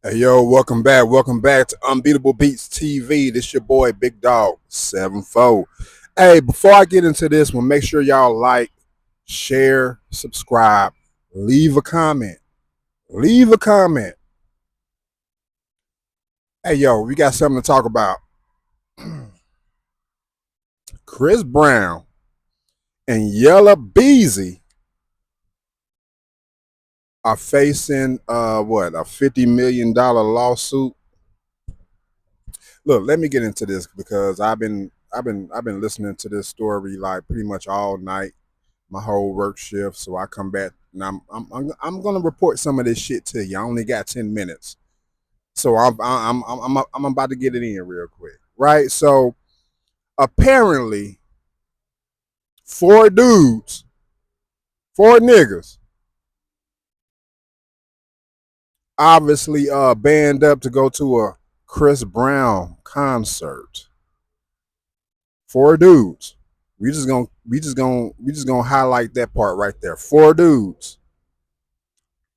Hey yo, welcome back. Welcome back to Unbeatable Beats TV. This your boy Big Dog 7-4. Hey, before I get into this one, make sure y'all like, share, subscribe, leave a comment. Leave a comment. Hey yo, we got something to talk about. Chris Brown and Yella Beezy are facing a $50 million lawsuit. Look, let me get into this because I've been listening to this story like pretty much all night, my whole work shift. So I come back and I'm gonna report some of this shit to you. I only got 10 minutes, so I'm about to get it in real quick, right? So apparently, four dudes, four niggas, obviously band up to go to a Chris Brown concert. Four dudes. We just gonna highlight that part right there. Four dudes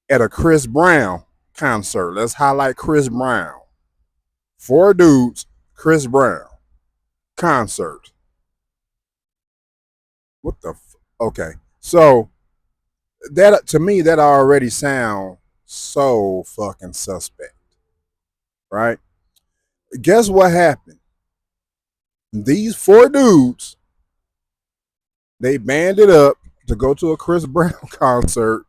at a Chris Brown concert. Let's highlight Chris Brown. Four dudes, Chris Brown concert. What the? Okay, so that to me that already sounds so fucking suspect, right? Guess what happened? These four dudes they banded up to go to a Chris Brown concert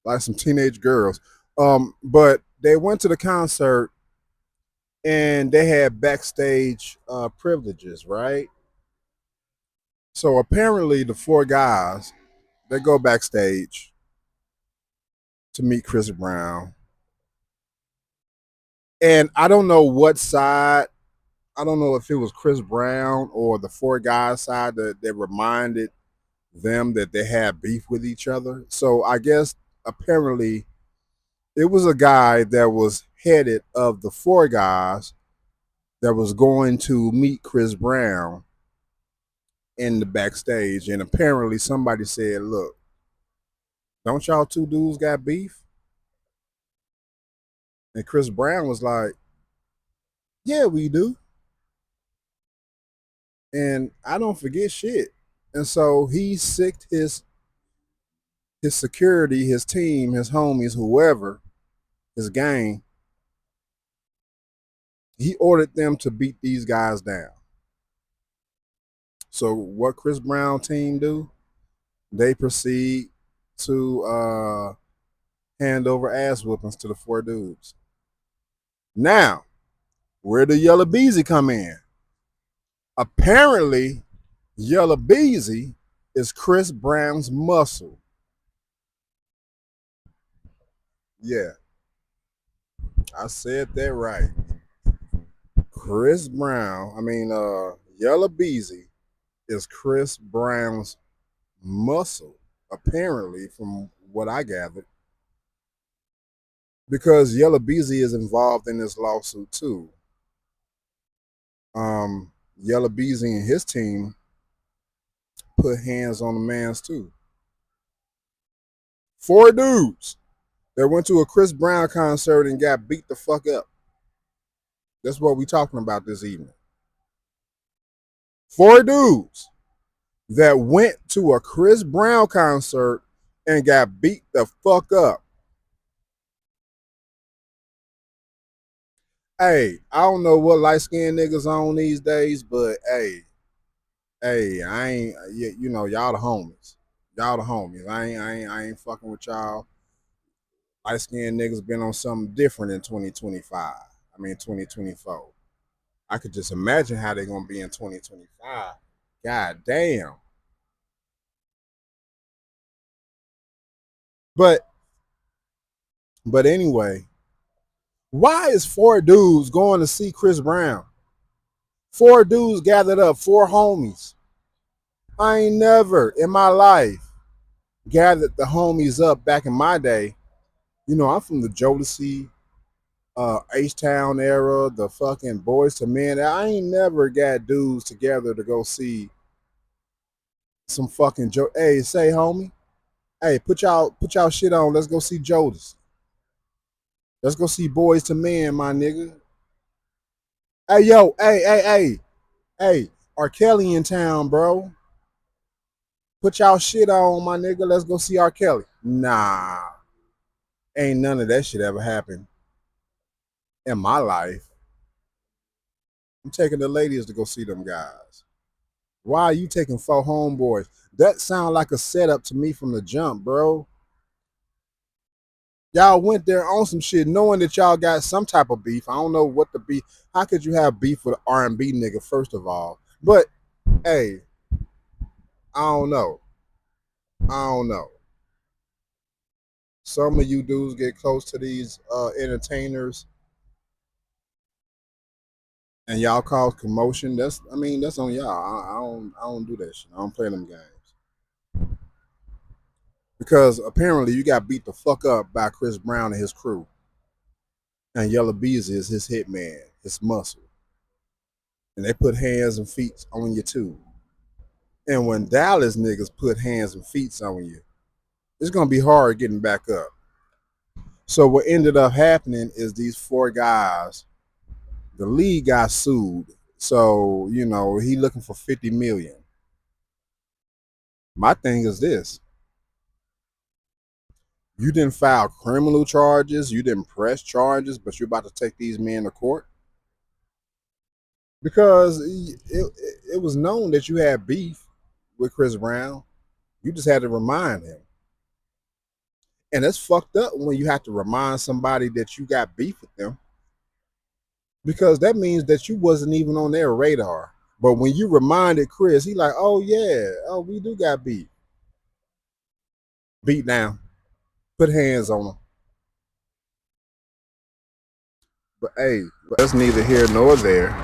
like some teenage girls. But they went to the concert and they had backstage privileges, right? So apparently, the four guys they go backstage to meet Chris Brown, and I don't know what side. I don't know if it was Chris Brown or the four guys side that reminded them that they had beef with each other. So I guess apparently it was a guy that was headed of the four guys that was going to meet Chris Brown in the backstage, and apparently somebody said, "Look, don't y'all two dudes got beef?" And Chris Brown was like, "Yeah, we do, and I don't forget shit." And so he sicked his security, his team, his homies, whoever, his gang. He ordered them to beat these guys down. So what Chris Brown team do? They proceed to hand over ass whoopings to the four dudes. Now, where did Yella Beezy come in? Apparently, Yella Beezy is Chris Brown's muscle. Yeah, I said that right. Chris Brown, Yella Beezy is Chris Brown's muscle, apparently, from what I gathered, because Yella Beezy is involved in this lawsuit too. Yella Beezy and his team put hands on the man's too. Four dudes that went to a Chris Brown concert and got beat the fuck up. That's what we talking about this evening. Four dudes that went to a Chris Brown concert and got beat the fuck up. Hey, I don't know what light skinned niggas on these days, but hey, I ain't, y'all the homies. Y'all the homies. I ain't fucking with y'all. Light skinned niggas been on something different in 2025. 2024. I could just imagine how they're gonna be in 2025. God damn. But anyway, why is four dudes going to see Chris Brown? Four dudes gathered up, four homies. I ain't never in my life gathered the homies up back in my day. You know, I'm from the Jodeci, H Town era, the fucking Boys to Men. I ain't never got dudes together to go see some fucking Joe. Hey, say homie, hey, put y'all shit on. Let's go see Jodeci. Let's go see Boys to Men, my nigga. Hey, yo, hey, R. Kelly in town, bro. Put y'all shit on, my nigga. Let's go see R. Kelly. Nah, ain't none of that shit ever happened in my life. I'm taking the ladies to go see them guys. Why are you taking four homeboys? That sound like a setup to me from the jump, bro. Y'all went there on some shit knowing that y'all got some type of beef. I don't know what the beef. How could you have beef with an R&B nigga, first of all? But, hey, I don't know. I don't know. Some of you dudes get close to these entertainers and y'all cause commotion. That's on y'all. I don't do that shit. I don't play them games. Because apparently you got beat the fuck up by Chris Brown and his crew. And Yella Beezy is his hitman, his muscle. And they put hands and feet on you too. And when Dallas niggas put hands and feet on you, it's gonna be hard getting back up. So what ended up happening is these four guys, the league got sued. So, he looking for 50 million. My thing is this. You didn't file criminal charges, you didn't press charges, but you're about to take these men to court? Because it was known that you had beef with Chris Brown. You just had to remind him. And it's fucked up when you have to remind somebody that you got beef with them, because that means that you wasn't even on their radar. But when you reminded Chris, he like, oh yeah, oh we do got beef. Beat down, put hands on them. But hey, that's neither here nor there.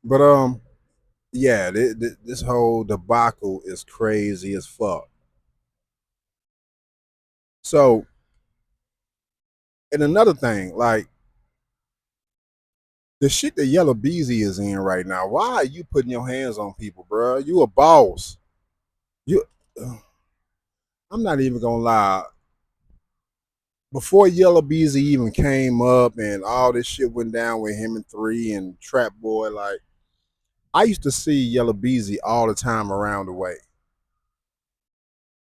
But yeah, this whole debacle is crazy as fuck. So, and another thing, like the shit that Yellow Beezy is in right now. Why are you putting your hands on people, bro? You a boss. You, I'm not even gonna lie. Before Yellow Beezy even came up and all this shit went down with him and Three and Trap Boy, like I used to see Yellow Beezy all the time around the way.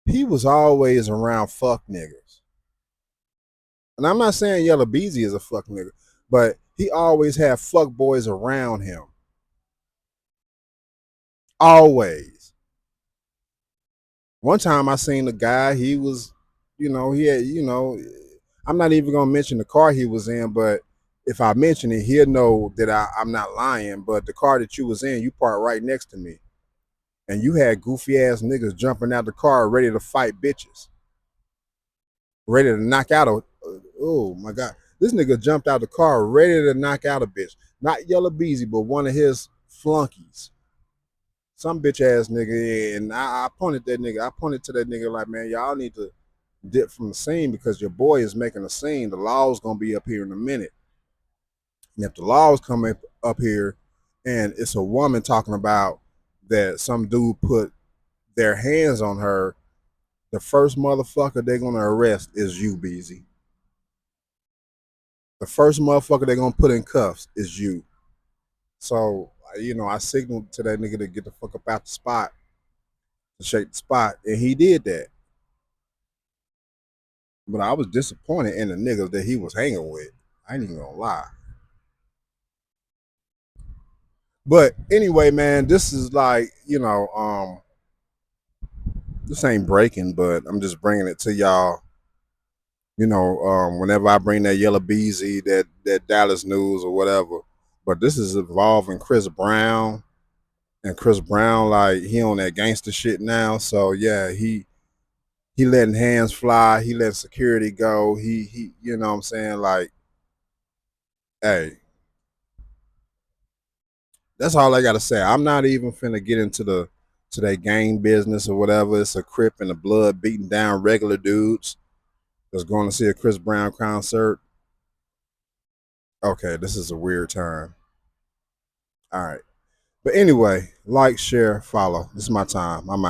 He was always around fuck niggas. And I'm not saying Yellow Beezy is a fuck nigga, but he always had fuck boys around him. Always. One time I seen a guy, he was, he had, I'm not even gonna mention the car he was in, but if I mention it, he'll know that I'm not lying. But the car that you was in, you parked right next to me. And you had goofy ass niggas jumping out the car ready to fight bitches. Ready to knock out a oh my god. This nigga jumped out the car ready to knock out a bitch. Not Yellow Beezy, but one of his flunkies. Some bitch ass nigga. And I pointed that nigga. I pointed to that nigga like, man, y'all need to dip from the scene because your boy is making a scene. The law's gonna be up here in a minute. And if the laws come up here and it's a woman talking about that some dude put their hands on her, the first motherfucker they're gonna arrest is you, Beezy. The first motherfucker they're gonna put in cuffs is you. So, I signaled to that nigga to get the fuck up out the spot, to shake the spot, and he did that. But I was disappointed in the niggas that he was hanging with. I ain't even gonna lie. But anyway, man, this is like, this ain't breaking, but I'm just bringing it to y'all. Whenever I bring that Yellow Beezy, that Dallas news or whatever. But this is involving Chris Brown, and Chris Brown, like he on that gangster shit now. So yeah, he letting hands fly. He letting security go. He, you know what I'm saying? Like, hey, that's all I gotta say. I'm not even finna get into to that gang business or whatever. It's a Crip and the blood beating down regular dudes that's going to see a Chris Brown concert. Okay, this is a weird time. All right. But anyway, like, share, follow. This is my time. I'm out.